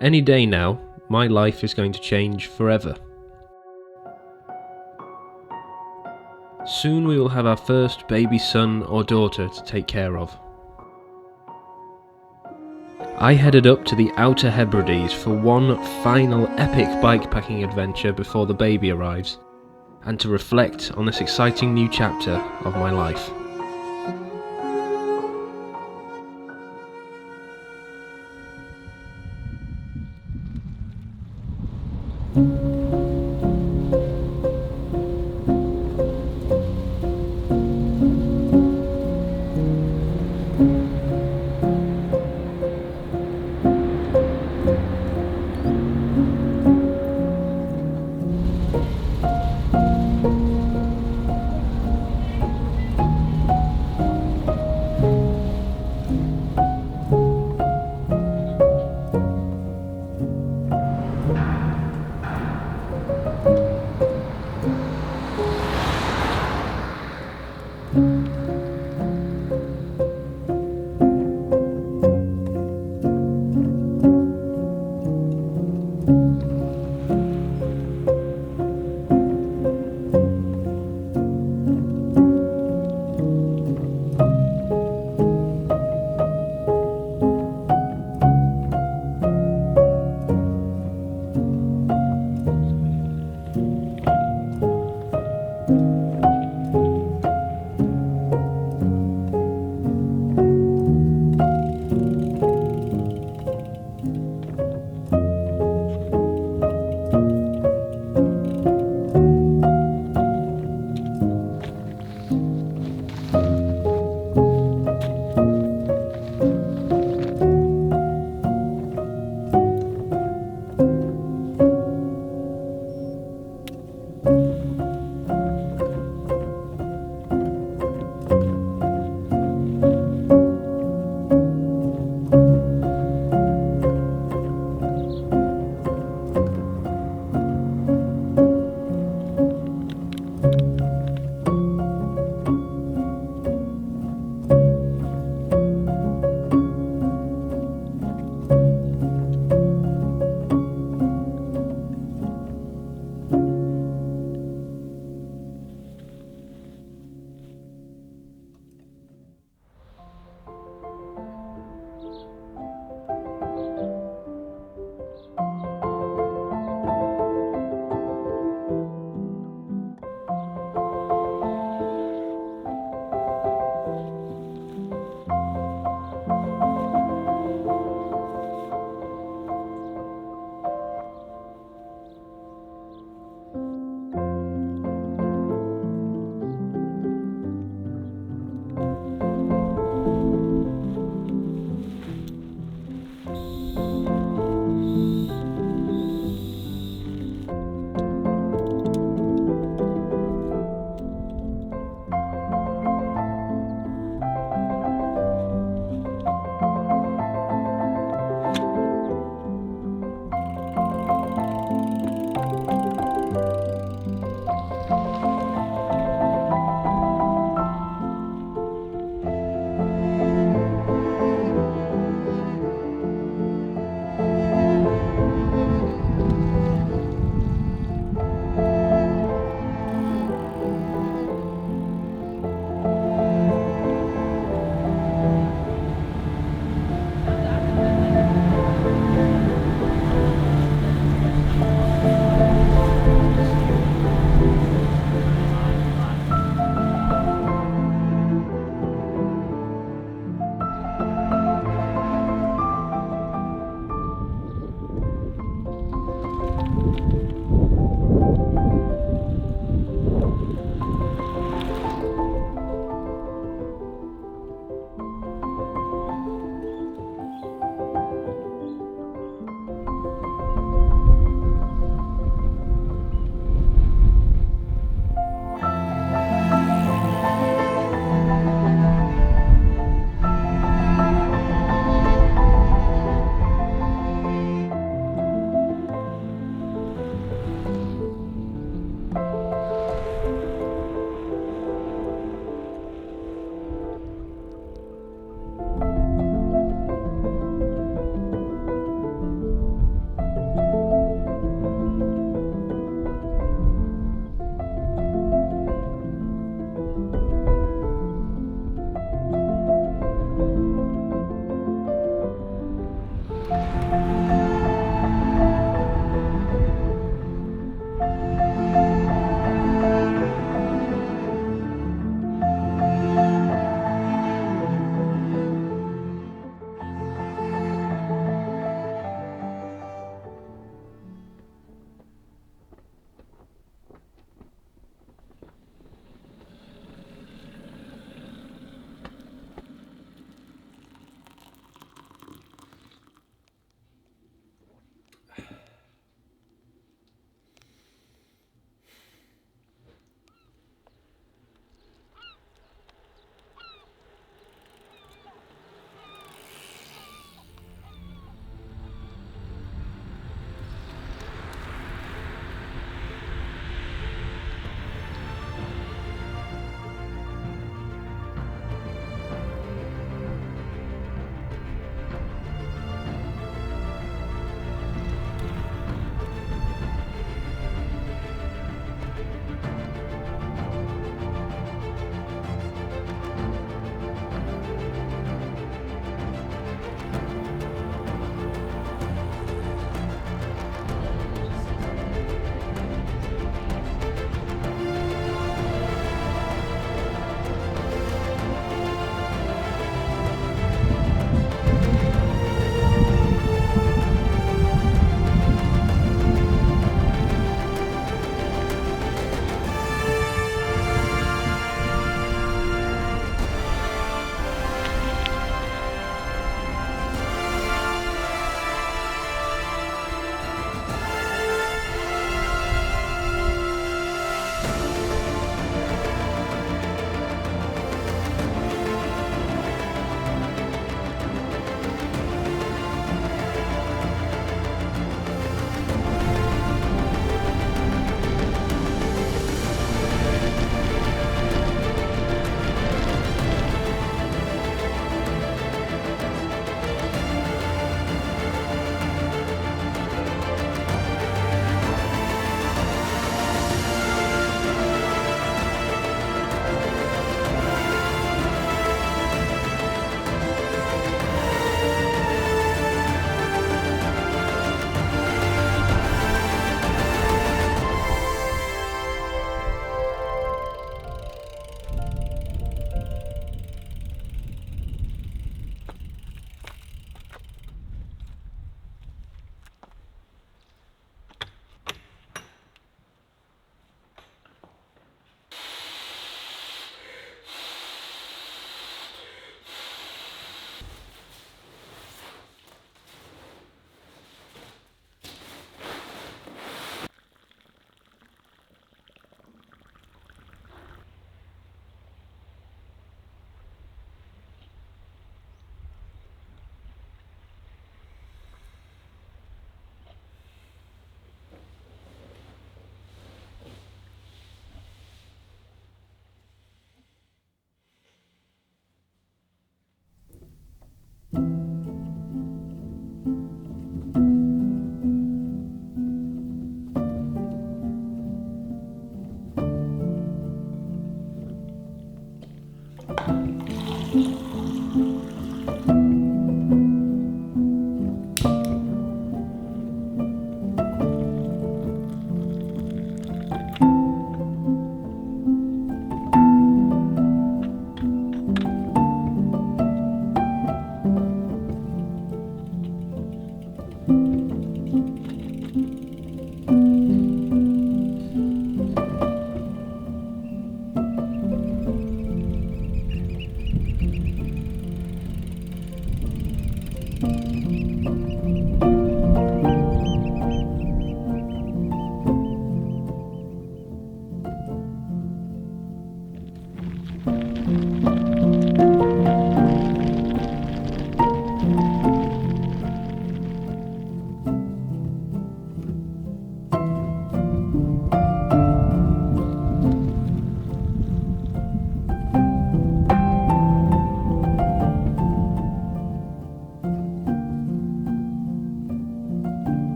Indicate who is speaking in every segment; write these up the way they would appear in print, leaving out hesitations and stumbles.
Speaker 1: Any day now, my life is going to change forever. Soon we will have our first baby son or daughter to take care of. I headed up to the Outer Hebrides for one final epic bikepacking adventure before the baby arrives, and to reflect on this exciting new chapter of my life.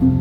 Speaker 1: Thank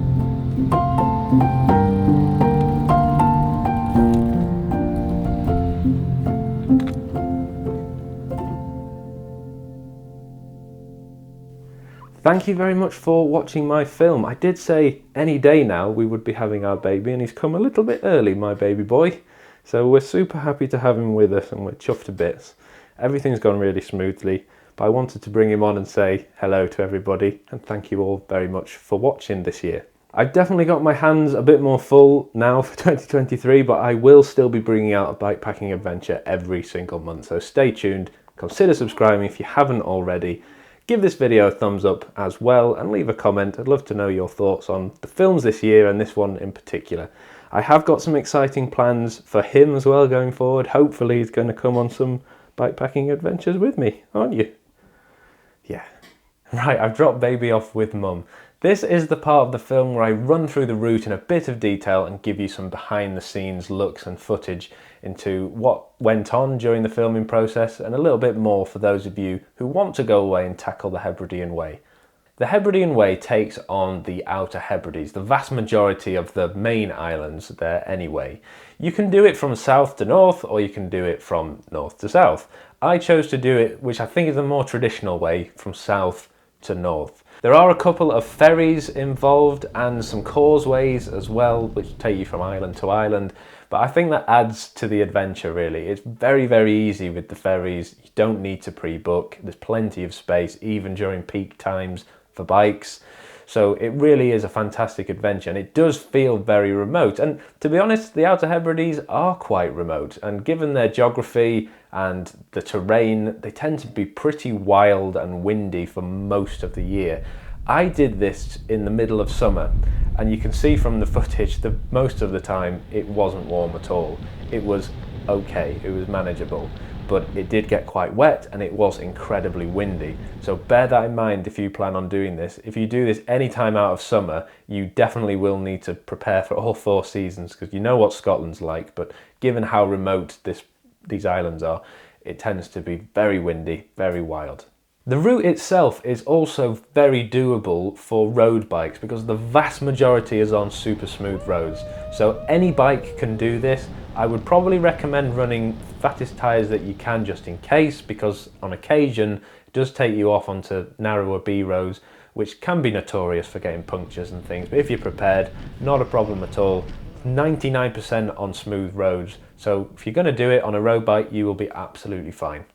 Speaker 1: you very much for watching my film. I did say any day now we would be having our baby, and he's come a little bit early, my baby boy. So we're super happy to have him with us and we're chuffed to bits. Everything's gone really smoothly, but I wanted to bring him on and say hello to everybody and thank you all very much for watching this year. I've definitely got my hands a bit more full now for 2023, but I will still be bringing out a bikepacking adventure every single month. So stay tuned, consider subscribing if you haven't already. Give this video a thumbs up as well and leave a comment. I'd love to know your thoughts on the films this year and this one in particular. I have got some exciting plans for him as well going forward. Hopefully he's going to come on some bikepacking adventures with me, aren't you? Yeah. Right, I've dropped baby off with mum. This is the part of the film where I run through the route in a bit of detail and give you some behind the scenes looks and footage into what went on during the filming process and a little bit more for those of you who want to go away and tackle the Hebridean Way. The Hebridean Way takes on the Outer Hebrides, the vast majority of the main islands there anyway. You can do it from south to north or you can do it from north to south. I chose to do it, which I think is a more traditional way, from south to north. There are a couple of ferries involved and some causeways as well, which take you from island to island, but I think that adds to the adventure really. It's very, very easy with the ferries. You don't need to pre-book. There's plenty of space, even during peak times for bikes. So it really is a fantastic adventure, and it does feel very remote. And to be honest, the Outer Hebrides are quite remote, and given their geography and the terrain, they tend to be pretty wild and windy for most of the year. I did this in the middle of summer, and you can see from the footage that most of the time it wasn't warm at all. It was okay, it was manageable, but it did get quite wet and it was incredibly windy. So bear that in mind if you plan on doing this. If you do this any time out of summer, you definitely will need to prepare for all 4 seasons, because you know what Scotland's like, but given how remote these islands are, it tends to be very windy, very wild. The route itself is also very doable for road bikes because the vast majority is on super smooth roads. So any bike can do this. I would probably recommend running fattest tyres that you can just in case, because on occasion it does take you off onto narrower B roads, which can be notorious for getting punctures and things. But if you're prepared, not a problem at all. 99% on smooth roads. So if you're going to do it on a road bike, you will be absolutely fine.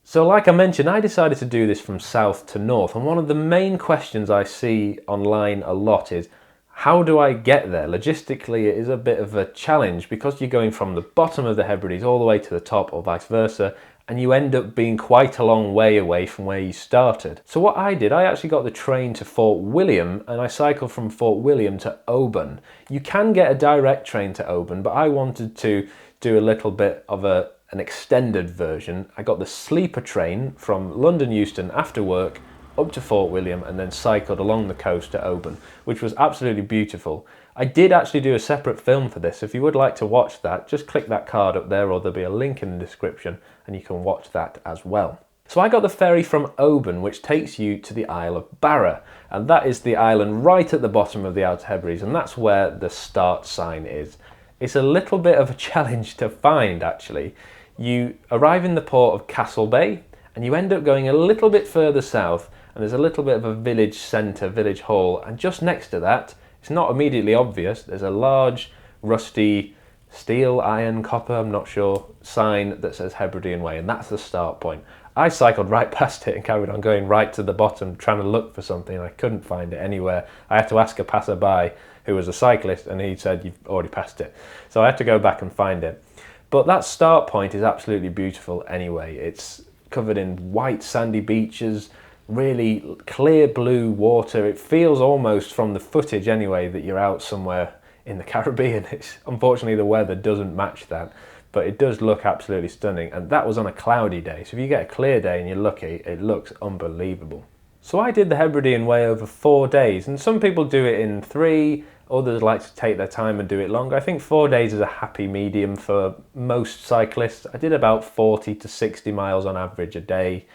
Speaker 1: So like I mentioned, I decided to do this from south to north, and one of the main questions I see online a lot is, how do I get there? Logistically, it is a bit of a challenge because you're going from the bottom of the Hebrides all the way to the top or vice versa, and you end up being quite a long way away from where you started. So what I did, I actually got the train to Fort William and I cycled from Fort William to Oban. You can get a direct train to Oban, but I wanted to do a little bit of an extended version. I got the sleeper train from London Euston after work up to Fort William and then cycled along the coast to Oban, which was absolutely beautiful. I did actually do a separate film for this. If you would like to watch that, just click that card up there, or there'll be a link in the description and you can watch that as well. So I got the ferry from Oban, which takes you to the Isle of Barra, and that is the island right at the bottom of the Outer Hebrides, and that's where the start sign is. It's a little bit of a challenge to find actually. You arrive in the port of Castlebay and you end up going a little bit further south, and there's a little bit of a village centre, village hall, and just next to that, it's not immediately obvious, there's a large rusty steel, iron, copper, I'm not sure, sign that says Hebridean Way, and that's the start point. I cycled right past it and carried on going right to the bottom trying to look for something. I couldn't find it anywhere. I had to ask a passerby who was a cyclist and he said, you've already passed it. So I had to go back and find it. But that start point is absolutely beautiful anyway. It's covered in white sandy beaches, really clear blue water. It feels almost, from the footage anyway, that you're out somewhere in the Caribbean. Unfortunately the weather doesn't match that, but it does look absolutely stunning, and that was on a cloudy day. So if you get a clear day and you're lucky, it looks unbelievable. So I did the Hebridean Way over 4 days, and some people do it in 3, others like to take their time and do it longer. I think 4 days is a happy medium for most cyclists. I did about 40 to 60 miles on average a day.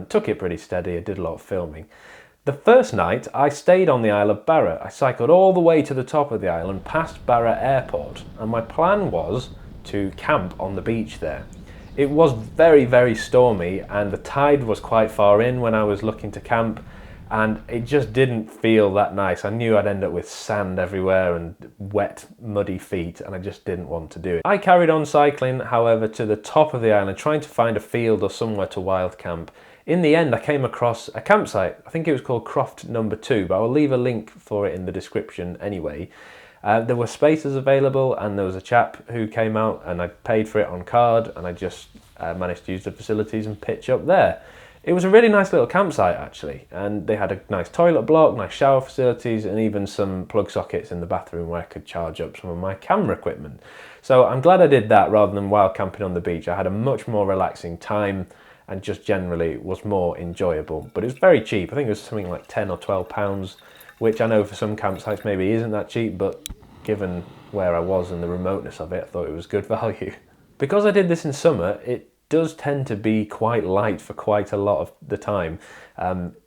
Speaker 1: Took it pretty steady, I did a lot of filming. The first night I stayed on the Isle of Barra. I cycled all the way to the top of the island past Barra Airport, and my plan was to camp on the beach there. It was very, very stormy, and the tide was quite far in when I was looking to camp, and it just didn't feel that nice. I knew I'd end up with sand everywhere and wet, muddy feet, and I just didn't want to do it. I carried on cycling, however, to the top of the island, trying to find a field or somewhere to wild camp. In the end, I came across a campsite. I think it was called Croft number 2, but I'll leave a link for it in the description anyway. There were spaces available, and there was a chap who came out, and I paid for it on card, and I just managed to use the facilities and pitch up there. It was a really nice little campsite actually, and they had a nice toilet block, nice shower facilities, and even some plug sockets in the bathroom where I could charge up some of my camera equipment. So I'm glad I did that rather than wild camping on the beach. I had a much more relaxing time, and just generally was more enjoyable. But it was very cheap. I think it was something like £10 or £12, which I know for some campsites maybe isn't that cheap, but given where I was and the remoteness of it, I thought it was good value. Because I did this in summer, it does tend to be quite light for quite a lot of the time,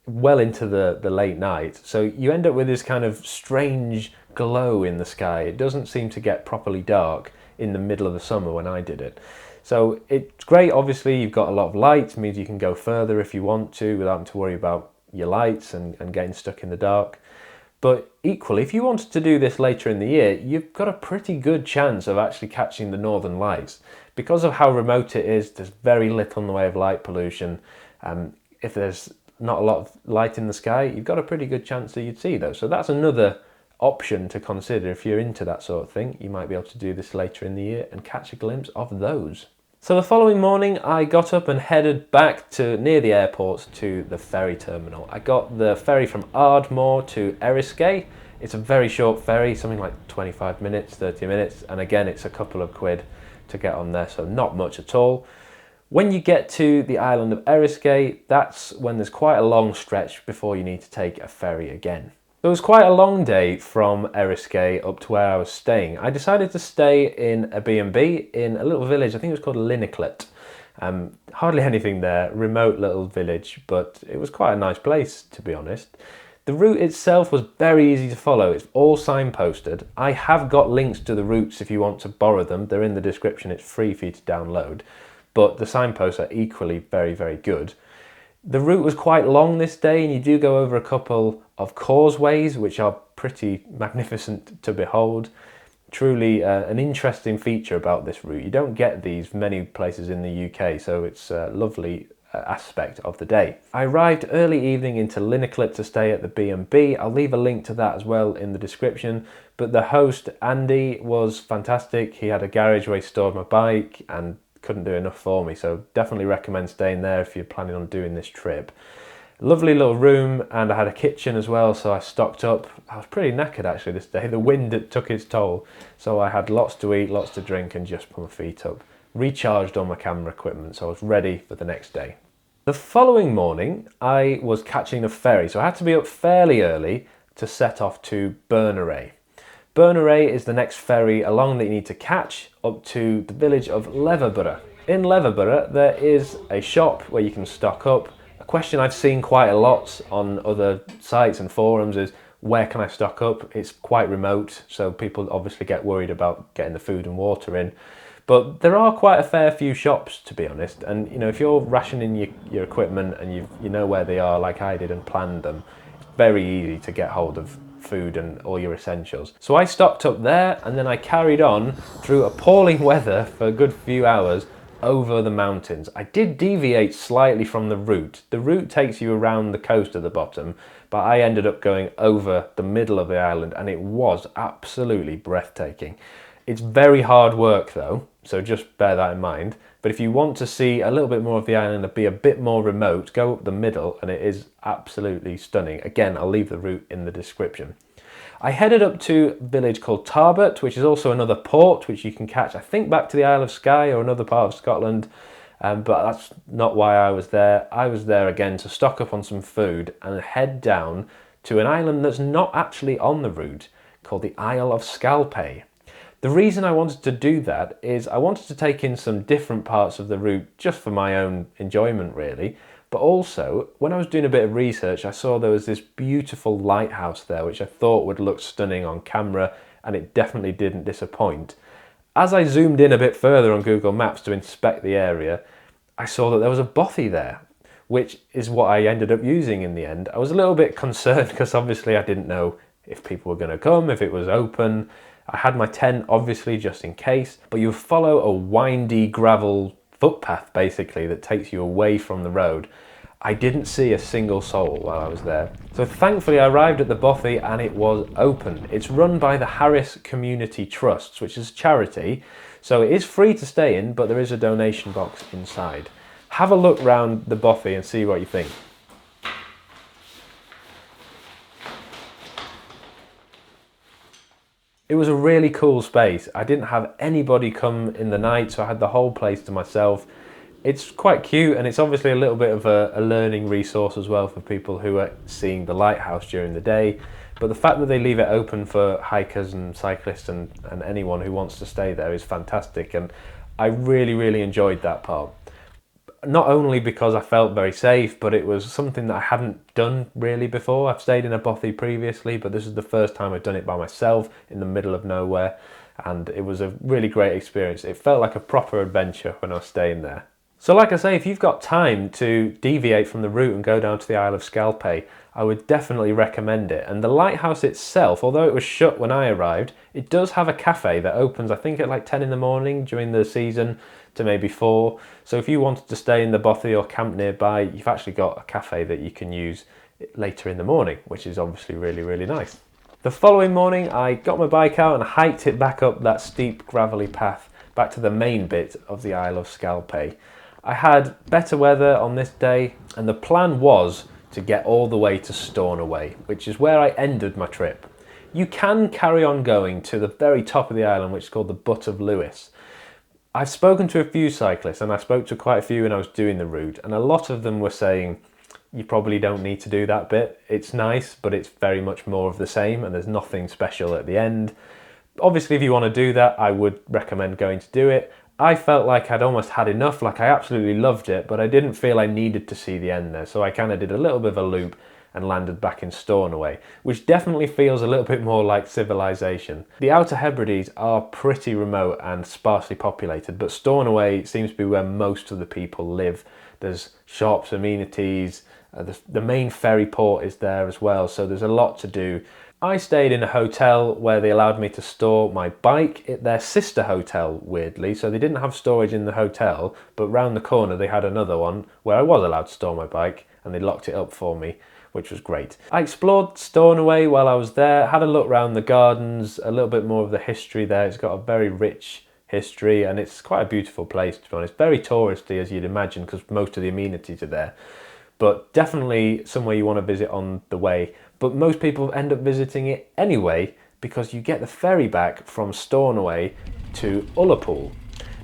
Speaker 1: well into the late night. So you end up with this kind of strange glow in the sky. It doesn't seem to get properly dark in the middle of the summer when I did it. So it's great, obviously you've got a lot of light, means you can go further if you want to without having to worry about your lights and getting stuck in the dark. But equally, if you wanted to do this later in the year, you've got a pretty good chance of actually catching the northern lights. Because of how remote it is, there's very little in the way of light pollution. If there's not a lot of light in the sky, you've got a pretty good chance that you'd see those. So that's another option to consider if you're into that sort of thing. You might be able to do this later in the year and catch a glimpse of those. So the following morning I got up and headed back to near the airport to the ferry terminal. I got the ferry from Ardmore to Eriskay. It's a very short ferry, something like 25 minutes, 30 minutes, and again it's a couple of quid to get on there, so not much at all. When you get to the island of Eriskay, that's when there's quite a long stretch before you need to take a ferry again. It was quite a long day from Eriskay up to where I was staying. I decided to stay in a B&B in a little village, I think it was called Liniclate. Hardly anything there, remote little village, but it was quite a nice place to be honest. The route itself was very easy to follow, it's all signposted. I have got links to the routes if you want to borrow them, they're in the description, it's free for you to download. But the signposts are equally very, very good. The route was quite long this day, and you do go over a couple of causeways which are pretty magnificent to behold. Truly an interesting feature about this route. You don't get these many places in the UK, so it's a lovely aspect of the day. I arrived early evening into Liniclate to stay at the B&B. I'll leave a link to that as well in the description. But the host, Andy, was fantastic. He had a garage where he stored my bike and couldn't do enough for me, so definitely recommend staying there if you're planning on doing this trip. Lovely little room, and I had a kitchen as well, so I stocked up. I was pretty knackered actually this day. The wind took its toll, so I had lots to eat, lots to drink, and just put my feet up. Recharged all my camera equipment, so I was ready for the next day. The following morning I was catching a ferry, so I had to be up fairly early to set off to Berneray. Berneray is the next ferry along that you need to catch up to the village of Leverborough. In Leverborough there is a shop where you can stock up. A question I've seen quite a lot on other sites and forums is, where can I stock up? It's quite remote, so people obviously get worried about getting the food and water in. But there are quite a fair few shops, to be honest, and you know, if you're rationing your equipment and you know where they are like I did and planned them, it's very easy to get hold of food and all your essentials. So I stocked up there, and then I carried on through appalling weather for a good few hours over the mountains. I did deviate slightly from the route. The route takes you around the coast at the bottom, but I ended up going over the middle of the island, and it was absolutely breathtaking. It's very hard work though, so just bear that in mind. But if you want to see a little bit more of the island and be a bit more remote, go up the middle and it is absolutely stunning. Again, I'll leave the route in the description. I headed up to a village called Tarbert, which is also another port which you can catch, I think, back to the Isle of Skye or another part of Scotland. But that's not why I was there. I was there again to stock up on some food and head down to an island that's not actually on the route, called the Isle of Scalpay. The reason I wanted to do that is I wanted to take in some different parts of the route just for my own enjoyment really. But also, when I was doing a bit of research, I saw there was this beautiful lighthouse there, which I thought would look stunning on camera, and it definitely didn't disappoint. As I zoomed in a bit further on Google Maps to inspect the area, I saw that there was a bothy there, which is what I ended up using in the end. I was a little bit concerned because obviously I didn't know if people were going to come, if it was open. I had my tent obviously just in case, but you follow a windy gravel footpath basically that takes you away from the road. I didn't see a single soul while I was there. So thankfully I arrived at the Bothy and it was open. It's run by the Harris Community Trusts, which is a charity. So it is free to stay in, but there is a donation box inside. Have a look round the Bothy and see what you think. It was a really cool space. I didn't have anybody come in the night, so I had the whole place to myself. It's quite cute, and it's obviously a little bit of a learning resource as well for people who are seeing the lighthouse during the day. But the fact that they leave it open for hikers and cyclists and anyone who wants to stay there is fantastic, and I really enjoyed that part. Not only because I felt very safe, but it was something that I hadn't done really before. I've stayed in a bothy previously, but this is the first time I've done it by myself in the middle of nowhere, and it was a really great experience. It felt like a proper adventure when I was staying there. So like I say, if you've got time to deviate from the route and go down to the Isle of Scalpay, I would definitely recommend it. And the lighthouse itself, although it was shut when I arrived, it does have a cafe that opens, I think, at like 10 in the morning during the season to maybe 4. So if you wanted to stay in the Bothy or camp nearby, you've actually got a cafe that you can use later in the morning, which is obviously really nice. The following morning, I got my bike out and hiked it back up that steep gravelly path back to the main bit of the Isle of Scalpay. I had better weather on this day, and the plan was to get all the way to Stornoway, which is where I ended my trip. You can carry on going to the very top of the island, which is called the Butt of Uist. I've spoken to a few cyclists, and I spoke to quite a few when I was doing the route, and a lot of them were saying, you probably don't need to do that bit. It's nice, but it's very much more of the same, and there's nothing special at the end. Obviously, if you want to do that, I would recommend going to do it. I felt like I'd almost had enough, like I absolutely loved it, but I didn't feel I needed to see the end there, so I kind of did a little bit of a loop and landed back in Stornoway, which definitely feels a little bit more like civilization. The Outer Hebrides are pretty remote and sparsely populated, but Stornoway seems to be where most of the people live. There's shops, amenities, the main ferry port is there as well, so there's a lot to do. I stayed in a hotel where they allowed me to store my bike at their sister hotel, weirdly, so they didn't have storage in the hotel, but round the corner they had another one where I was allowed to store my bike, and they locked it up for me, which was great. I explored Stornoway while I was there, had a look around the gardens, a little bit more of the history there. It's got a very rich history, and it's quite a beautiful place, to be honest. Very touristy, as you'd imagine, because most of the amenities are there, but definitely somewhere you want to visit on the way. But most people end up visiting it anyway because you get the ferry back from Stornoway to Ullapool.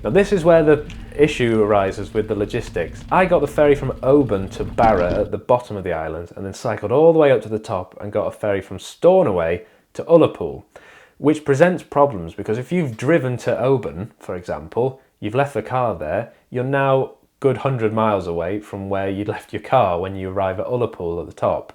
Speaker 1: Now this is where the issue arises with the logistics. I got the ferry from Oban to Barra at the bottom of the island, and then cycled all the way up to the top and got a ferry from Stornoway to Ullapool, which presents problems because if you've driven to Oban, for example, you've left the car there, you're now good 100 miles away from where you left your car when you arrive at Ullapool at the top.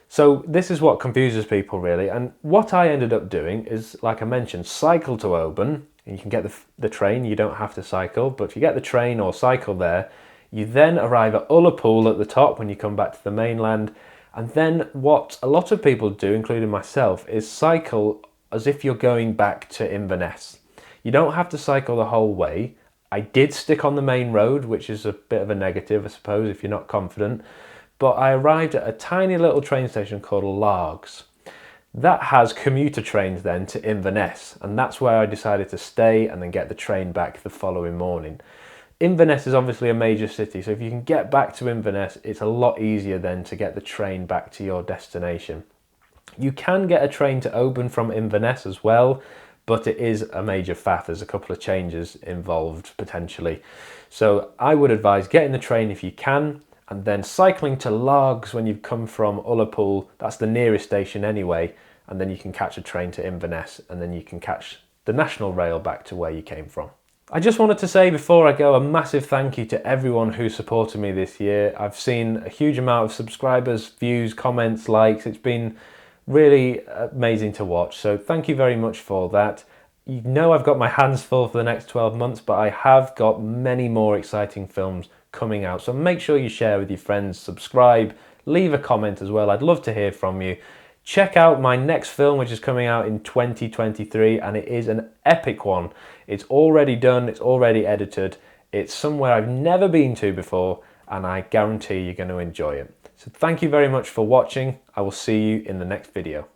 Speaker 1: So this is what confuses people really, and what I ended up doing is, like I mentioned, cycle to Oban, and you can get the train, you don't have to cycle, but if you get the train or cycle there, you then arrive at Ullapool at the top when you come back to the mainland, and then what a lot of people do, including myself, is cycle as if you're going back to Inverness. You don't have to cycle the whole way. I did stick on the main road, which is a bit of a negative, I suppose, if you're not confident. But I arrived at a tiny little train station called Largs. That has commuter trains then to Inverness, and that's where I decided to stay and then get the train back the following morning. Inverness is obviously a major city, so if you can get back to Inverness, it's a lot easier then to get the train back to your destination. You can get a train to Oban from Inverness as well, but it is a major faff. There's a couple of changes involved potentially. So I would advise getting the train if you can, and then cycling to Largs when you've come from Ullapool. That's the nearest station anyway, and then you can catch a train to Inverness, and then you can catch the national rail back to where you came from. I just wanted to say before I go a massive thank you to everyone who supported me this year. I've seen a huge amount of subscribers, views, comments, likes. It's been really amazing to watch, so thank you very much for that. You know I've got my hands full for the next 12 months, but I have got many more exciting films coming out, so make sure you share with your friends, subscribe, leave a comment as well. I'd love to hear from you. Check out my next film, which is coming out in 2023, and it is an epic one. It's already done, it's already edited, it's somewhere I've never been to before, and I guarantee you're going to enjoy it. So thank you very much for watching. I will see you in the next video.